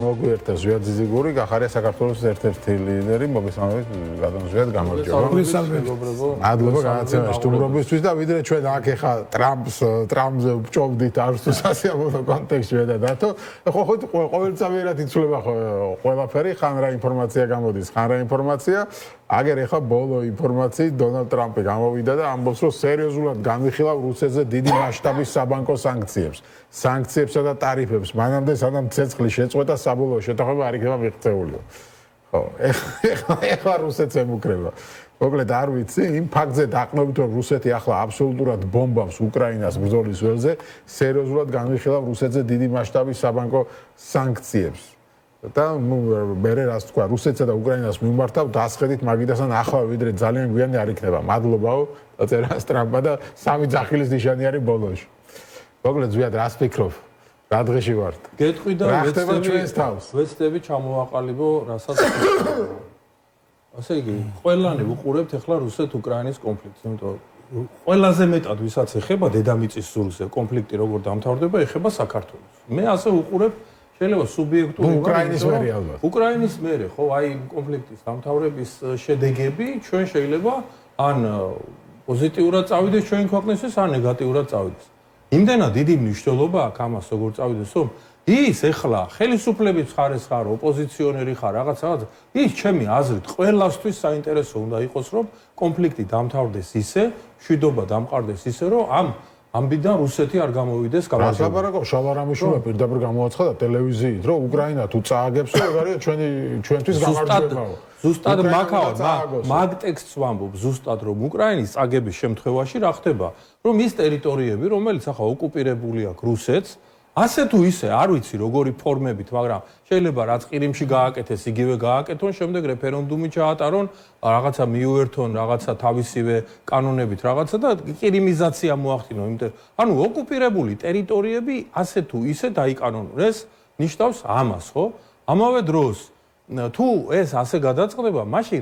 მოგვიერთებს ზვიად ძიზიგური, გახარია საქართველოს ერთ-ერთი ლიდერი, მოგესალმებით, გადამზვიად გამარჯობა. მადლობა განაცემაში სტუმრობისთვის და ვიდრე ჩვენ აქ ეხა ტრამპზე ვჭობდით არც თუ სასიამოვნო კონტექსტში და დათო, ხო ყოველწამიერად იცვლება ყველაფერი, ხან რა ინფორმაცია გამოდის, ხან რა ინფორმაცია. აგერ ეხა ბოლო ინფორმაციით დონალდ ტრამპი გამოვიდა და ამბობს, რომ სერიოზულად განვიხილავ რუსეთზე დიდი მასშტაბის საბანკო სანქციებს. სანქციებსა და ტარიფებს. მანამდე სანამ ცეცხლის შეწყვეტა საბოლოო შეთანხმება არ იქნება მიღწეულიო. ხო, ეხლა რუსეთს ემუქრება. მოკლედ არ ვიცი, იმ ფაქტზე დაყნობით, რომ რუსეთი ახლა აბსოლუტურად ბომბავს უკრაინას ბრძოლის ველზე, სერიოზულად განვიხილავ რუსეთზე დიდი მასშტაბის საბანკო სანქციებს. და მე რას თქვა, რუსეთსა და უკრაინას მიმართავ დასხედით მაგიდასთან ახლა ვიდრე ძალიან გვიანი არ იქნება. მადლობაო, დაწერა სტრამპა და სამი ძახილის ნიშანი არის ბოლოში. მოკლედ ზვიად რას ფიქრობ? რა დღეში ვართ? გეტყვი და ვეცდები ჩამოვაყალიბო, რასაც ასე იგი, ყველანი ვუყურებთ ახლა რუსეთ-უკრაინის კონფლიქტს, იმიტომ ყველაზე მეტად ვისაც ეხება დედამიწის სულზე კონფლიქტი როგორ დამთავრდება, ეხება საქართველოს. მე ასე ვუყურებ შეიძლება სუბიექტური უკრაინის მერე ალბათ. უკრაინის მერე, ხო, აი კონფლიქტის დამთავრების შედეგები ჩვენ შეიძლება ან პოზიტიურად წავიდეს ჩვენი ქვეყნისთვის, ან ნეგატიურად წავიდეს. იმდენად დიდი მნიშვნელობა აქვს ამას როგორ წავიდეს, რომ ის ეხლა ხელისუფლების მხარეს ხარ, ოპოზიციონერი ხარ, რაღაც, ის ჩემი აზრით ყველასთვის საინტერესო უნდა იყოს, რომ კონფლიქტი დამთავრდეს ისე, მშვიდობა დამყარდეს ისე, რომ ამბიდან რუსეთი არ გამოვიდეს გამარჯვებული. ლაპარაკობ შალარამიშვილმა პირდაპირ გამოაცხადა ტელევიზიით, რომ უკრაინა თუ წააგებს, ეგ არის ჩვენთვის გამარჯვებაო. ზუსტად მაგ ტექსტს ვამბობ, ზუსტად რომ უკრაინის წაგების შემთხვევაში რა ხდება, რომ ის ტერიტორიები, რომელიც ახლა ოკუპირებული აქვს რუსეთს, ასე თუ ისე, არ ვიცი როგორი ფორმებით, მაგრამ შეიძლება რაც ყირიმში გააკეთეს, იგივე გააკეთონ, შემდეგ რეფერენდუმი ჩაატარონ, რაღაცა მიუერთონ, რაღაცა თავისივე კანონებით, რაღაცა და ყირიმიზაცია მოახდინონ, იმიტომ ანუ ოკუპირებული ტერიტორიები ასე თუ ისე დაიკანონონ. ეს ნიშნავს ამას, ხო? ამავე დროს თუ ეს ასე გადაწყდება, მაშინ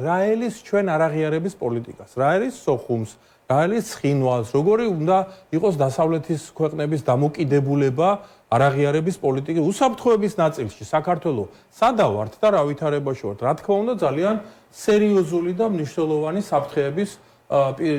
რა ელის ჩვენ არაღიარების პოლიტიკას, რა არის სოხუმს, რა არის ცხინვალს, როგორი უნდა იყოს დასავლეთის ქვეყნების დამოკიდებულება არაღიარების პოლიტიკის უსაფრთხოების ნაწილში, საქართველოს სადა ვართ და რა ვითარებაში ვართ, რა თქმა უნდა ძალიან სერიოზული და მნიშვნელოვანი საფრთხეების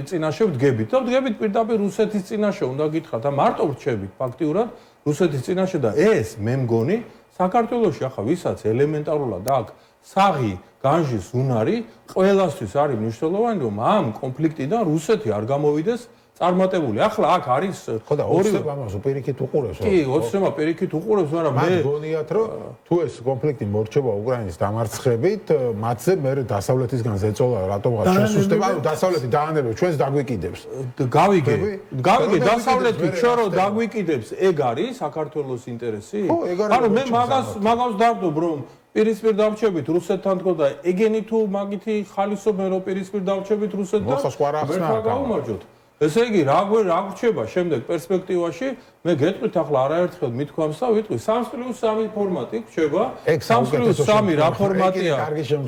წინაშე ვდგებით და ვდგებით პირდაპირ რუსეთის წინაშე უნდა გითხრათ და მარტო ვრჩებით ფაქტიურად რუსეთის წინაშე და ეს მე მგონი საქართველოში ახლა ვისაც ელემენტარულად აქვს საღი განжის უნარი ყველასთვის არის მნიშვნელოვანი რომ ამ კონფლიქტიდან რუსეთი არ გამოვიდეს წარმატებული. ახლა აქ არის ხო და 20 ამას უპირიქით უყურებს. კი, 20 პირიქით უყურებს, მაგრამ მე მგონიათ რომ თუ ეს კონფლიქტი მორჩება უკრაინის დამარცხებით, მათზე მე დასავლეთისგან ზეწოლა რატომღაც შესუსტება, ანუ დასავლეთი დაანერგებს, ჩვენს დაგვიკიდებს. გავიგე დასავლეთი ჩვენ რო დაგვიკიდებს, ეგ არის საქართველოს ინტერესი? ანუ მე მაგას დავდობ რომ პირისპირ დავრჩებით რუსეთთან თქო და ეგენი თუ მაგითი ხალისობენ რომ პირისპირ დავრჩებით რუსეთთან, ვერ გავუმარჯოთ. ესე იგი, რა გვრჩება შემდეგ პერსპექტივაში, მე გეტყვით ახლა არაერთხელ მithქვამს და ვიტყვი 3+3 ფორმატი გვრჩება. 3+3 რა ფორმატია?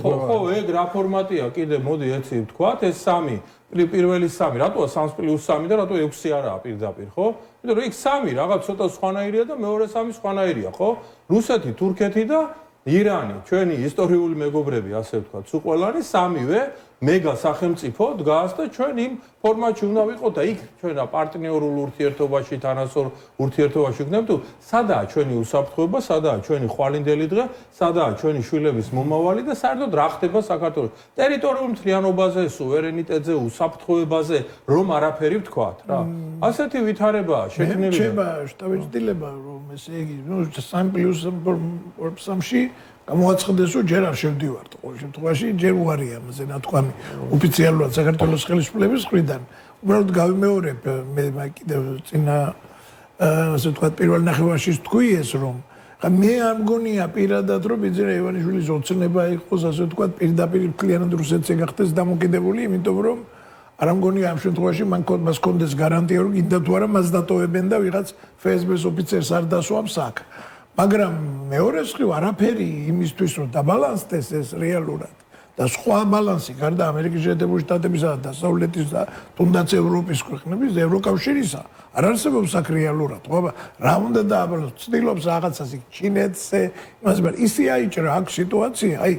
ხო, ეგ რა ფორმატია? კიდე მოდი ეცი ვთქვათ, ეს 3 პირველი 3, რატოა 3+3 და რატო 6 არაა პირდაპირ, ხო? იმიტომ რომ იქ 3 რაღაც ცოტა სხვანაირია და მეორე 3 სხვანაირია, ხო? რუსეთი, თურქეთი და ირანი, ჩვენი ისტორიული მეგობრები, ასე ვთქვათ, სულ ყველანი 3-ვე მეგა სახელმწიფო დგას და ჩვენ იმ ფორმატში უნდა ვიყოთ და იქ ჩვენ რა პარტნიორულ ურთიერთობაში, თანასწორ ურთიერთობაში ვქნებ თუ სადაა ჩვენი უსაფრთხოება, სადაა ჩვენი ხვალინდელი დღე, სადაა ჩვენი შვილების მომავალი და საერთოდ რა ხდება საქართველოს ტერიტორიულ მთლიანობაზე, სუვერენიტეტზე, უსაფრთხოებაზე, რომ არაფერი ვთქვათ რა. ასეთი ვითარებაა შექმნილი. შეება შტაბ-ჭდილება რომ ესე იგი, ნუ 3+3-ში გამოაცხადეს რომ ჯერ არ შევდივართ ყოველ შემთხვევაში ჯერ უარია ამაზე ნათქვამი ოფიციალურად საქართველოს ხელისუფლების მხრიდან უბრალოდ გავიმეორებ მე კიდევ წინა ასე ვთქვათ პირველ ნახევარში თქვი ეს რომ მე არ მგონია პირადად რომ ბიძინა ივანიშვილის ოცნება იყოს ასე ვთქვათ პირდაპირ მთლიანად რუსეთზე გახდეს დამოკიდებული იმიტომ რომ არ მგონია ამ შემთხვევაში მას კონდეს გარანტია რომ კიდევ თუ არა მას დატოვებენ და ვიღაც FSB-ს ოფიცერს არ დასვამს აქ მაგრამ მეორე მხრივ არაფერი იმისთვის რომ დაბალანსდეს ეს რეალურად და სხვა ბალანსი გარდა ამერიკის შეერთებული შტატებისა და დასავლეთის და თუნდაც ევროპის ქვეყნების ევროკავშირისა არ არსებობს აქ რეალურად. ხო, რა უნდა დააბალანსოს? ცდილობს რაღაცას იქ ჩინეთზე, იმას მაგრამ ისე აიჭრა აქ სიტუაცია, აი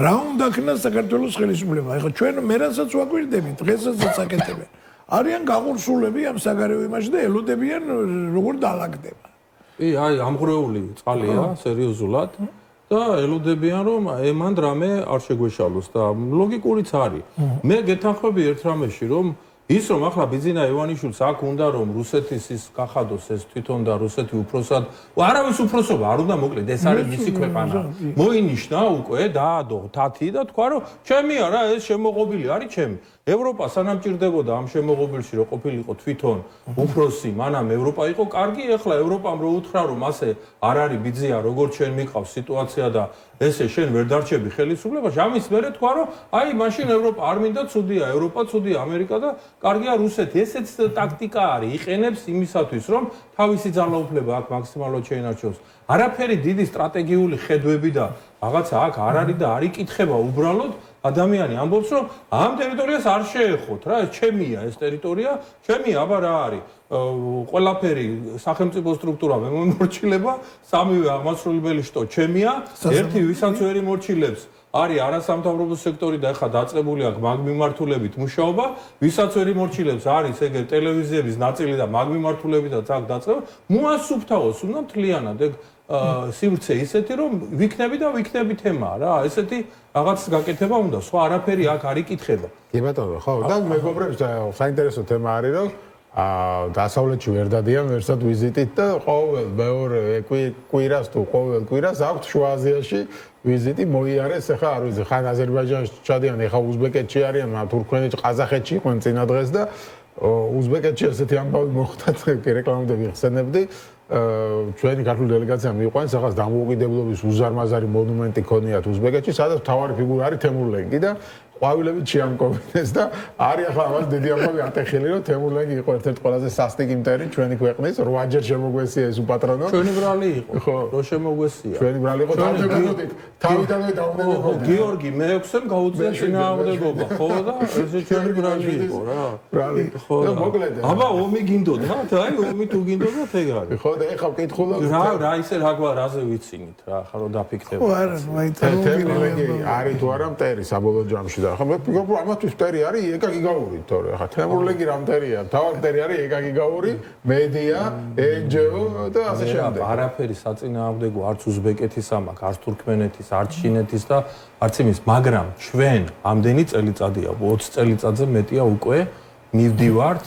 რა უნდა ქნას საქართველოს ხელისუფლება. ეხლა ჩვენ მერანსაც ვაკვირდებით, დღესაც აკეთებენ. არიან გაღურსულები ამ საგარეო იმაში და ელოდებიან როგორ დაალაგდება. კი, აი ამღრეული წყალია სერიოზულად და ელოდებიან რომ ემან რამე არ შეგვეშალოს და ლოგიკურიც არის. მე გეთანხმები ერთ რამეში რომ ის რომ ახლა ბიძინა ივანიშვილს აქ უნდა რომ რუსეთის ის გახადოს ეს თვითონ და რუსეთი უფროსად არავის უფროსობა არ უნდა მოკლედ ეს არის მისი ქვეყანა მოინიშნა უკვე დაადო თათი და თქვა რომ ჩემია რა ეს შემოღობილი არის ჩემი ევროპა სანამ ჭირდებოდა ამ შემოღობილში რომ ყოფილიყო თვითონ უფროსი მანამ ევროპა იყო კარგი ეხლა ევროპამ რო უთხრა რომ ასე არ არის ბიძია როგორც შენ მიყავს სიტუაცია და ესე შენ ვერ დარჩები ხელისუფლებაში ამის მერე თქვა რომ აი მაშინ ევროპა არ მინდა ცუდია ევროპა ცუდია ამერიკა და კარგია რუსეთი ესეც ტაქტიკა არის იყენებს იმისათვის რომ თავისი ძალაუფლება აქ მაქსიმალურად შეინარჩუნოს არაფერი დიდი სტრატეგიული ხედვები და რაღაცა აქ არ არის და არ იკითხება უბრალოდ ადამიანი ამბობს რომ ამ ტერიტორიას არ შეეხოთ რა ეს ჩემია ეს ტერიტორია ჩემია აბა რა არის ყველაფერი სახელმწიფო სტრუქტურა მე მომორჩილება სამივე აღმასრულებელი შტო ჩემია ერთი ვისაც ვერ იმორჩილებს არის არასამთავრობო სექტორი და ახლა დაწყებული აქვს მაგ მიმართულებით მუშაობა ვისაც ვერ იმორჩილებს არის ეგრე ტელევიზიების ნაწილი და მაგ მიმართულებითაც აქ დაწყება მოასუფთავოს უნდა მთლიანად ეგ სივრცე ისეთი რომ ვიქნები და ვიქნები თემაა რა ესეთი რაღაც გაკეთება უნდა სხვა არაფერი აქ არ იკითხება კი ბატონო ხო და მეგობრებს საინტერესო თემა არის რომ დასავლეთში ვერ დადიან ვერსად ვიზიტით და ყოველ მეორე კვირას თუ ყოველ კვირას აქვს შუა აზიაში ვიზიტი მოიარეს ახლა არ ვიცი ხან აზერბაიჯანში ჩადიან ახლა უზბეკეთში არიან თურქმენეთში ყაზახეთში იყვნენ წინა დღეს და უზბეკეთში ესეთი ამბავი მოხდათ რეკლამამდე ვიხსენებდი ჩვენი ქართული დელეგაცია მიიყვანეს ახლა დამოუკიდებლობის უზარმაზარი მონუმენტი ქონიათ უზბეკეთში სადაც მთავარი ფიგურა არის თემურლენგი და ყვავილებით შეამკობინეს და არის ახლა ამას დიდი ამბავი ატეხილი რომ თემურლენგი იყო ერთ-ერთი ყველაზე სასტიკი მტერი ჩვენი ქვეყნის 8 ჯერ შემოგვესია ეს უპატრონო ჩვენი ბრალი იყო რო შემოგვესია ჩვენი ბრალი იყო თავიდანვე დაუნებებოდი გიორგი მე-6-ემ გაუწია წინააღმდეგობა ხო და ესე ჩვენი ბრალი იყო რა ბრალი ხო მოკლედ აბა ომი გინდოდათ აი ომი თუ გინდოდათ ეგ არის ხო და ეხლა ვკითხულობ რა ისე რაზე ვიცინით რა ხა რომ დაფიქრდება ხო არა მაინტერესებს თემურლენგი არის თუ არა მტერი საბოლოო ჯამში ხა მე ვფიქრობ რომ ამათთვის მტერი არის ეკაგიგაური თორე ხა თემურლენგი რა მტერია თავად მტერი არის ეკაგიგაური მედია NGO და ასე შემდეგ არაფერი საწინააღმდეგო არც უზბეკეთის ამაკ არც თურქმენეთის არც ჩინეთის და არც იმის მაგრამ ჩვენ ამდენი წელიწადია 20 წელიწადზე მეტია უკვე მივდივართ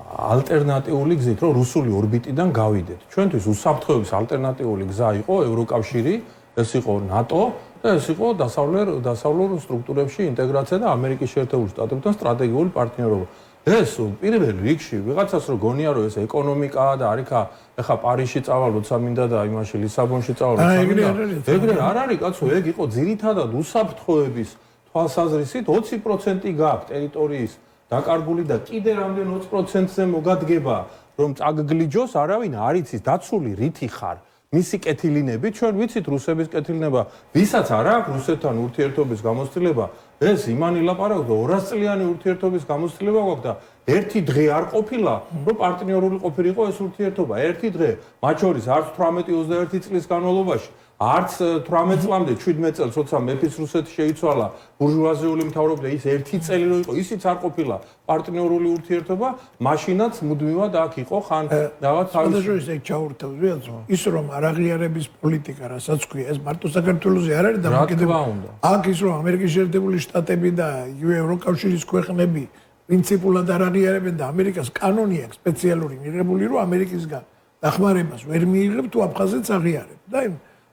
ალტერნატიული გზით რომ რუსული ორბიტიდან გავიდეთ ჩვენთვის უსაფრთხოების ალტერნატიული გზა იყო ევროკავშირი ეს იყო ნატო და ეს იყო დასავლურ სტრუქტურებში ინტეგრაცია და ამერიკის შეერთებული შტატებთან სტრატეგიული პარტნიორობა. ეს პირველ რიგში ვიღაცას რო გონია რომ ეს ეკონომიკაა და არიქა ეხა პარიზში წავალ როცა მინდა და იმაში ლისაბონში წავალ როცა მინდა. ეგრე არ არის კაცო, ეგ იყო ძირითადად უსაფრთხოების თვალსაზრისით 20% გააქვს ტერიტორიის დაკარგული და კიდე რამდენ 20%-ზე მოგადგება რომ წაგგლიჯოს არავინ არ იცის დაცული რითი ხარ. მისი კეთილინები ჩვენ ვიცით რუსების კეთილინება ვისაც არ აქვს რუსეთთან ურთიერთობის გამოცდილება ეს იმანი ლაპარაკობს 200 წლიანი ურთიერთობის გამოცდილება გვაქვს და ერთი დღე არ ყოფილა რომ პარტნიორული ყოფილიყო ეს ურთიერთობა ერთი დღე მათ შორის არც 18-21 წლის განმავლობაში არც 18 წლამდე 17 წელს როცა მეფის რუსეთი შეიცვალა ბურჟუაზიული მთავრობა ის ერთი წელი რო იყო ისიც არ ყოფილა პარტნიორული ურთიერთობა მაშინაც მუდმივად აქ იყო ხან რაღაც თავისუფლად ეს ჩაურთავს ვიაცო ის რომ არაღიარების პოლიტიკა რასაც ქვია ეს მარტო საქართველოსი არ არის დამოკიდებული აქ ის რომ ამერიკის შეერთებული შტატები და ევროკავშირის ქვეყნები პრინციპულად არაღიარებენ და ამერიკას კანონი აქვს სპეციალური მიღებული რომ ამერიკისგან დახმარებას ვერ მიიღებ თუ აფხაზეთს აღიარებ და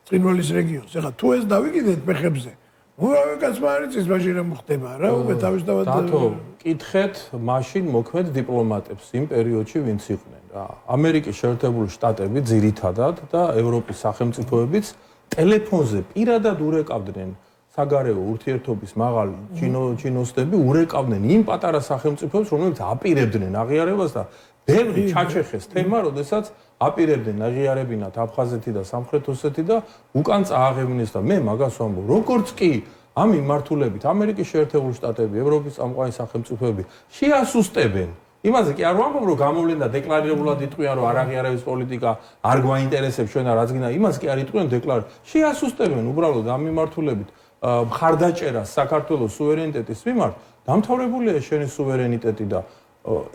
წინვალის რეგიონს. ეხლა თუ ეს დავიკიდეთ ფეხებზე. ნუ კაცმა არის ის მაშინ რა მოხდება რა უკვე თავისთავად დათო კითხეთ მაშინ მოქმედ დიპლომატებს იმ პერიოდში ვინც იყვნენ რა. ამერიკის შეერთებული შტატები ძირითადად და ევროპის სახელმწიფოებიც ტელეფონზე პირადად ურეკავდნენ საგარეო ურთიერთობის მაღალი ჩინოსტები ურეკავდნენ იმ პატარა სახელმწიფოებს რომლებიც აპირებდნენ აღიარებას და ბევრი ჩაჩეხეს თემა, როდესაც აპირებდნენ აღიარებინათ აფხაზეთი და სამხრეთ ოსეთი და უკან წააღებინეს და მე მაგას ვამბობ, როგორც კი ამ მიმართულებით ამერიკის შეერთებული შტატები, ევროპის წამყვანი სახელმწიფოები შეასუსტებენ. იმაზე კი არ ვამბობ, რომ გამოვლენ და დეკლარირებულად იტყვიან, რომ არ აღიარებს პოლიტიკა, არ გვაინტერესებს ჩვენ და რაც გინდა, იმას კი არ იტყვიან შეასუსტებენ უბრალოდ ამ მიმართულებით მხარდაჭერას საქართველოს სუვერენიტეტის მიმართ, დამთავრებულია შენი სუვერენიტეტი და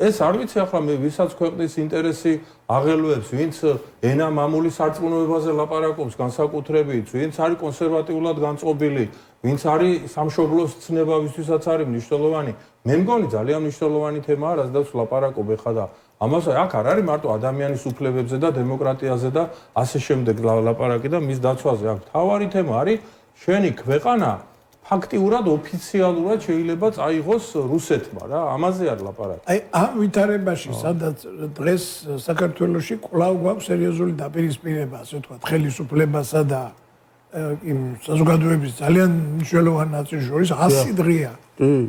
ეს არ ვიცი ახლა მე ვისაც ქვეყნის ინტერესი აღელვებს, ვინც ენა მამული სარწმუნოებაზე ლაპარაკობს განსაკუთრებით, ვინც არის კონსერვატიულად განწყობილი, ვინც არის სამშობლოს ცნებავისთვისაც არის მნიშვნელოვანი. მე მგონი ძალიან მნიშვნელოვანი თემაა, რაზედაც ვლაპარაკობ ეხლა და ამაზე აქ არ არის მარტო ადამიანის უფლებებზე და დემოკრატიაზე და ასე შემდეგ ლაპარაკი და მის დაცვაზე. აქ მთავარი თემა არის შენი ქვეყანა ფაქტიურად ოფიციალურად შეიძლება წაიღოს რუსეთმა რა, ამაზე არ ლაპარაკი. აი ამ ვითარებაში, სადაც დღეს საქართველოში კვლავ გვაქვს სერიოზული დაპირისპირება, ასე ვთქვათ, ხელისუფლებასა და იმ საზოგადოების ძალიან მნიშვნელოვან ნაწილს შორის 100 დღეა.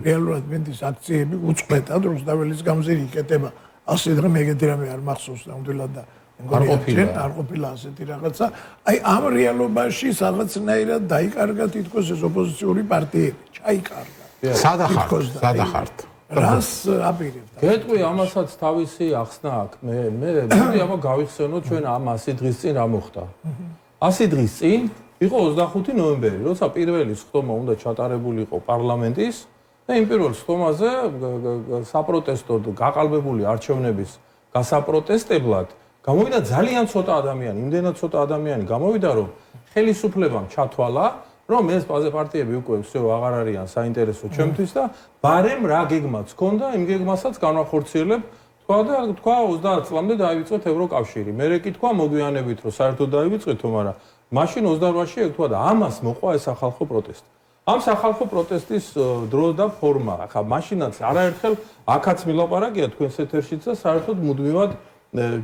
რეალურად მენდის აქციები უწყვეტად რუსთაველის გამზირი იკეტება 100 დღე მეგეთი რამე არ მახსოვს ნამდვილად და არ ყოფილა ასეთი რაღაცა. აი ამ რეალობაში რაღაცნაირად დაიკარგა თითქოს ეს ოპოზიციური პარტიები, ჩაიკარგა. სადახართ. რას აპირებდა? გეტყვი ამასაც თავისი ახსნა აქვს. მე აბა გავიხსენოთ ჩვენ ამ 100 დღის წინ რა მოხდა. 100 დღის წინ იყო 25 ნოემბერი, როცა პირველი სხდომა უნდა ჩატარებულიყო პარლამენტის და იმ პირველ სხდომაზე საპროტესტო გაყალბებული არჩევნების გასაპროტესტებლად გამოვიდა ძალიან ცოტა ადამიანი, იმდენად ცოტა ადამიანი გამოვიდა, რომ ხელისუფლებამ ჩათვალა, რომ ეს პარტიები უკვე всё აღარ არიან საინტერესო ჩემთვის და ბარემ რა გეგმაც ჰქონდა, იმ გეგმასაც განვახორციელებ, თქვა 30 წლამდე დაივიწყეთ ევროკავშირი. მე კი თქვა მოგვიანებით, რომ საერთოდ დაივიწყეთო, მაგრამ მაშინ 28-ში ეთქვა და ამას მოყვა ეს სახალხო პროტესტი. ამ სახალხო პროტესტის დრო და ფორმა, ახლა მაშინაც არაერთხელ აქაც მილაპარაკია თქვენს ეთერშიც და საერთოდ მუდმივად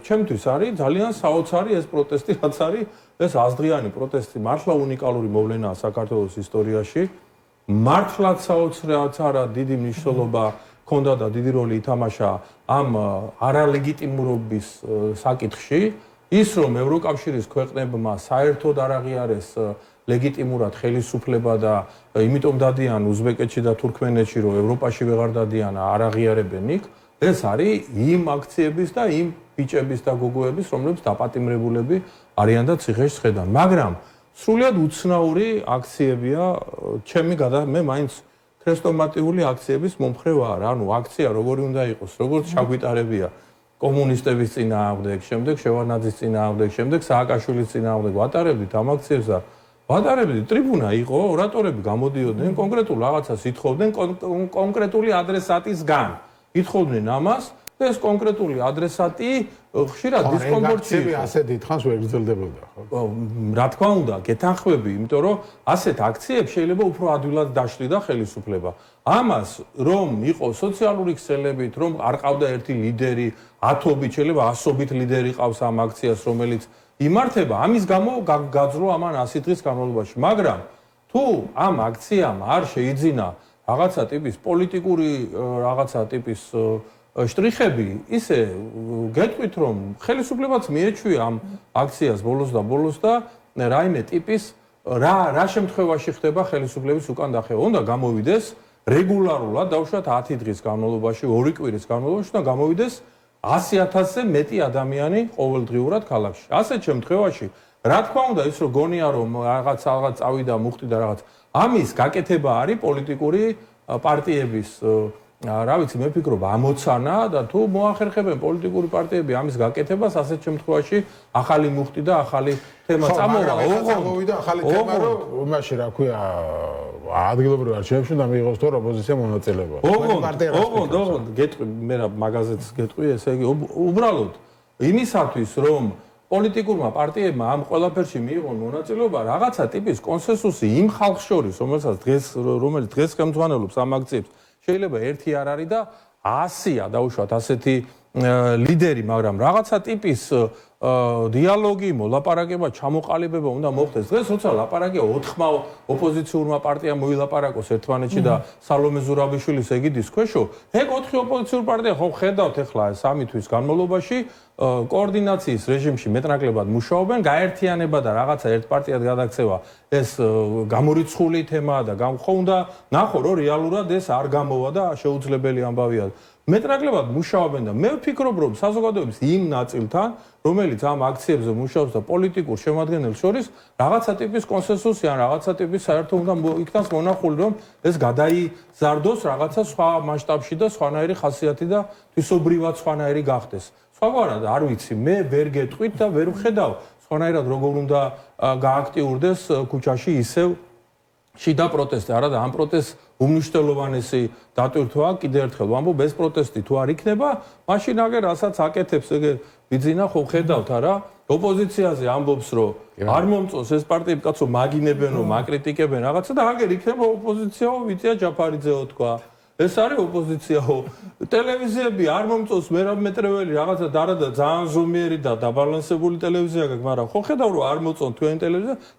ჩემთვის არის ძალიან საოცარი ეს პროტესტი, რაც არის ეს 100 დღიანი პროტესტი, მართლა უნიკალური მოვლენაა საქართველოს ისტორიაში. მართლაც საოცრად დიდი მნიშვნელობა ჰქონდა და დიდი როლი ითამაშა ამ არალეგიტიმურობის საკითხში. ის რომ ევროკავშირის ქვეყნებმა საერთოდ არ აღიარეს ლეგიტიმურად ხელისუფლება და იმიტომ დადიან უზბეკეთში და თურქმენეთში, რომ ევროპაში ვეღარ დადიან, არ აღიარებენ იქ. ეს არის იმ აქციების და იმ ბიჭების და გოგოების, რომლებიც დაპატიმრებულები არიან და ციხეში შედან. მაგრამ სრულიად უცნაური აქციებია, მე მაინც ქრესტომატიული აქციების მომხრე ვარ. ანუ აქცია როგორი უნდა იყოს, როგორც ჩაგვიტარებია კომუნისტების წინააღმდეგ, შემდეგ შევარნაძის წინააღმდეგ, შემდეგ სააკაშვილის წინააღმდეგ ვატარებდით ამ აქციებს და ვატარებდით ტრიბუნა იყო, ორატორები გამოდიოდნენ, კონკრეტულ რაღაცას ითხოვდნენ კონკრეტული ადრესატისგან. ითხოვდნენ ამას და ეს კონკრეტული ადრესატი ხშირად დისკომფორტში იყო. ასე დიდხანს ვერ გრძელდებოდა, ხო? რა თქმა უნდა, გეთანხმები, იმიტომ რომ ასეთ აქციებს შეიძლება უფრო ადვილად დაშლიდა ხელისუფლება. ამას რომ იყო სოციალური ქსელებით, რომ არ ყავდა ერთი ლიდერი, 10-ობით, შეიძლება 100-ობით ლიდერი ყავს ამ აქციას, რომელიც იმართება, ამის გამო გაძრო ამან 100 დღის განმავლობაში. მაგრამ თუ ამ აქციამ არ შეიძინა რაღაცა ტიპის პოლიტიკური რაღაცა ტიპის შტრიხები, ისე გეტყვით, რომ ხელისუფლებაც მიეჩვია ამ აქციას ბოლოს და რაიმე ტიპის რა შემთხვევაში ხდება ხელისუფლების უკან დახევა. უნდა გამოვიდეს რეგულარულად, დავუშვათ 10 დღის განმავლობაში, 2 კვირის განმავლობაში და გამოვიდეს 100,000-ზე მეტი ადამიანი ყოველდღიურად ქალაქში. ასეთ შემთხვევაში, რა თქმა უნდა, ის რომ გონია, რომ რაღაც წავიდა, მუხტი და რაღაც ამის გაკეთება არის პოლიტიკური პარტიების რა ვიცი, მე ვფიქრობ ამოცანა და თუ მოახერხებენ პოლიტიკური პარტიები ამის გაკეთებას, ასეთ შემთხვევაში ახალი მუხტი და ახალი თემა წამოვა. ოღონდ ახალი თემა რომ იმაში რა ქვია ადგილობრივ არჩევნებში და მიიღოს თორ ოპოზიცია მონაწილეობა. ოღონდ გეტყვი, მე რა მაგაზეც გეტყვი, ესე იგი უბრალოდ იმისათვის რომ პოლიტიკურმა პარტიებმა ამ ყველაფერში მიიღონ მონაწილეობა, რაღაცა ტიპის კონსენსუსი იმ ხალხს შორის, რომელიც დღეს ხელმძღვანელობს ამ აქციებს, შეიძლება ერთი არ არის და 100-ია, დაუშვათ ასეთი ლიდერი, მაგრამ რაღაცა ტიპის დიალოგი, მოლაპარაკება, ჩამოყალიბება უნდა მოხდეს. დღეს როცა ლაპარაკია 4-ხმა ოპოზიციურმა პარტიამ მოილაპარაკოს ერთმანეთში და სალომე ზურაბიშვილის ეგიდის ქვეშო, ეგ 4 ოპოზიციურ პარტია ხო ხედავთ ახლა 3 თვის განმავლობაში კოორდინაციის რეჟიმში მეტნაკლებად მუშაობენ, გაერთიანება და რაღაცა ერთ პარტიად გადაქცევა ეს გამორიცხული თემაა და ხო უნდა ნახო რომ რეალურად ეს არ გამოვა და შეუძლებელი ამბავია. მეტნაკლებად მუშაობენ და მე ვფიქრობ რომ საზოგადოების იმ ნაწილთან რომელიც ამ აქციებზე მუშაობს და პოლიტიკურ შემადგენელს შორის რაღაცა ტიპის კონსენსუსი ან რაღაცა ტიპის საერთო უნდა იქნას მონახული რომ ეს გადაიზარდოს რაღაცა სხვა მასშტაბში და სხვანაირი ხასიათი და თვისობრივად სხვანაირი გახდეს. სხვაგვარად არ ვიცი მე ვერ გეტყვით და ვერ ვხედავ სხვანაირად როგორ უნდა გააქტიურდეს ქუჩაში ისევ შიდა პროტესტი არა და ამ პროტესტს უმნიშვნელოვანესი დატვირთვა კიდევ ერთხელ ვამბობ ეს პროტესტი თუ არ იქნება მაშინ აგერ რასაც აკეთებს ეგ ბიძინა ხო ხედავთ არა ოპოზიციაზე ამბობს რომ არ მომწონს ეს პარტიები კაცო მაგინებენო მაკრიტიკებენ რაღაცა და აგერ იქნება ოპოზიციაო ვიწია ჯაფარიძეო თქვა ეს არის ოპოზიციაო ტელევიზიები არ მომწონს მერაბმეტრეველი რაღაცა და ძალიან ზომიერი და დაბალანსებული ტელევიზია გაქვს მაგრამ ხო ხედავ რომ არ მოწონთ თქვენი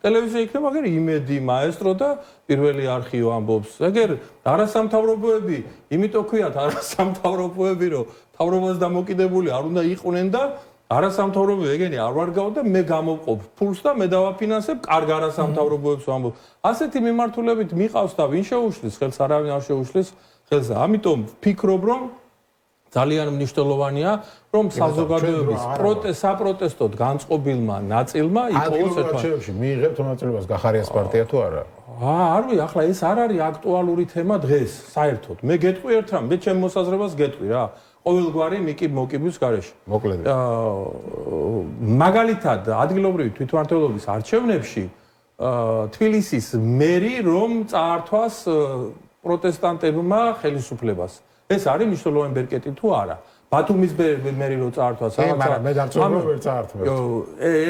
ტელევიზია იქნება აგერ იმედი მაესტრო და პირველი არხიო ამბობს ეგერ არასამთავრობოები იმიტომ ქვიათ არასამთავრობოები რომ თავრობას დამოკიდებული არ უნდა იყვნენ და არასამთავრობოები ეგენი არ ვარ გავა და მე გამოვყოფ ფულს და მე დავაფინანსებ კარგ არასამთავრობოებს ვამბობ ასეთი მიმართულებით მიყავს და ვინ შეუშლის ხელს არავინ არ შეუშლის ხელს ამიტომ ვფიქრობ რომ ძალიან მნიშვნელოვანია რომ საზოგადოების საპროტესტოდ განწყობილმა ნაწილმა იყოს ერთმანეთში მიიღებთ მონაწილეობას გახარიას პარტია თუ არა არ ვიცი ახლა ეს არ არის აქტუალური თემა დღეს საერთოდ მე გეტყვი ერთ რამ მე ჩემ მოსაზრებას გეტყვი რა ყოველგვარი მოკიბვის გარეშე მოკლედ მაგალითად ადგილობრივი თვითმმართველობის არჩევნებში თბილისის მერი რომ წაართვას პროტესტანტებმა ხელისუფლებას ეს არის მნიშვნელოვანი ბერკეტი თუ არა ბათუმის მერი რო წაართვას მაგრამ მე დარწმუნებული რომ ვერ წაართვებს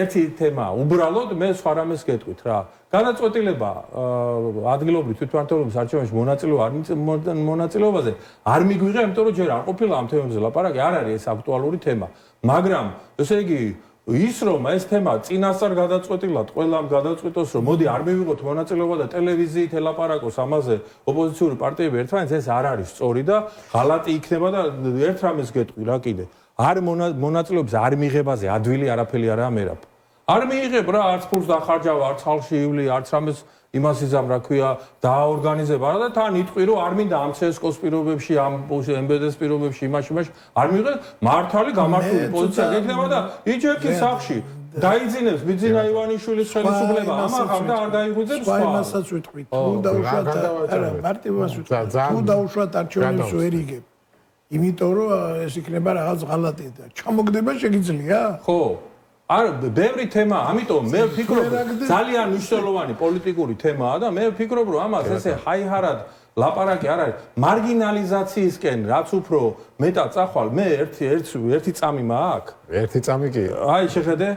ერთი თემა უბრალოდ მე სხვა რამეს გეტყვით რა განაწყვეტილება ადგილობრივი თვითმმართველობის არჩევნებში მონაწილეობაზე არ მიგვიღე იმიტომ რომ ჯერ არ ყოფილა ამ თემებზე ლაპარაკი არ არის ეს აქტუალური თემა მაგრამ ესე იგი ის რომ ეს თემა წინასწარ გადაწყვეტილად ყველამ გადაწყვიტოს რომ მოდი არ მივიღოთ მონაწილეობა და ტელევიზიით ელაპარაკოს ამაზე ოპოზიციური პარტიები ერთმანეთს ეს არ არის სწორი და ღალატი იქნება და ერთ რამეს გეტყვი რა კიდე არ მონაწილეობის არ მიღებაზე ადვილი არაფერი არაა მერაბ არ მიიღებ რა არც ფულს დახარჯავ არც ხალხში ივლი არც რამეს იმას იზამ რა ქვია დააორგანიზება რა და თან იტყვი რომ არ მინდა ამ CSKO-ს პირობებში ამ MBD-ს პირობებში იმაში არ მიიღე მართალი გამართული პოზიცია გექნება და იჯექი სახში დაიძინებს ბიძინა ივანიშვილის ხელისუფლება ამაღამ და არ დაიღვიძებს სხვა იმასაც ვიტყვი თუ დაუშვათ არა მარტივას ვიტყვი თუ დაუშვათ არჩევნებს ვერ იგებ იმიტომ რომ ეს იქნება რაღაც ღალატი და ჩამოგდება შეგიძლია ხო არ ბევრი თემა, ამიტომ მე ვფიქრობ ძალიან მნიშვნელოვანი პოლიტიკური თემაა და მე ვფიქრობ რომ ამას ესე ჰაიჰარად ლაპარაკი არ არის მარგინალიზაციისკენ რაც უფრო მეტად წახვალ მე ერთი წამი მაქვს ერთი წამი კი აი შეხედე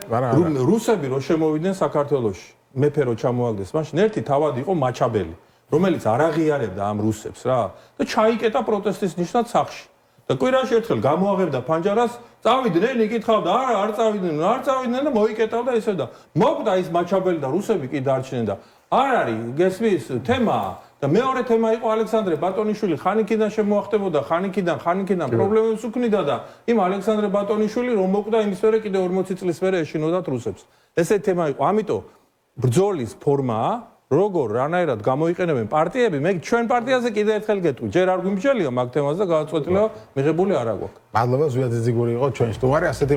რუსები რო შემოვიდნენ საქართველოში მეფე რო ჩამოაგდეს მაშინ ერთი თავად იყო მაჩაბელი რომელიც არ აღიარებდა ამ რუსებს რა და ჩაიკეტა პროტესტის ნიშნად სახში და კვირაში ერთხელ გამოაღებდა ფანჯარას წავიდნენ იკითხავდა არ წავიდნენ და მოიკეტავდა ისე და მოკვდა ის მაჩაბელი და რუსები კი დარჩნენ და არ არის გესმის თემა და მეორე თემა იყო ალექსანდრე ბატონიშვილი ხანიკიდან შემოახტებოდა ხანიკიდან პრობლემებს უქმნიდა და იმ ალექსანდრე ბატონიშვილი რომ მოკვდა იმის მერე კიდე 40 წლის მერე ეშინოდათ რუსებს ესეთი თემა იყო ამიტომ ბრძოლის ფორმაა როგორ რანაირად გამოიყენებენ პარტიები მე ჩვენ პარტიაზე კიდე ერთხელ გეტყვი ჯერ არ გვიმსჯელია მაგ თემაზე და გადაწყვეტილება მიღებული არ აქვს მადლობა ზვიად ძიგური იყო ჩვენ სტუმარი ასეთი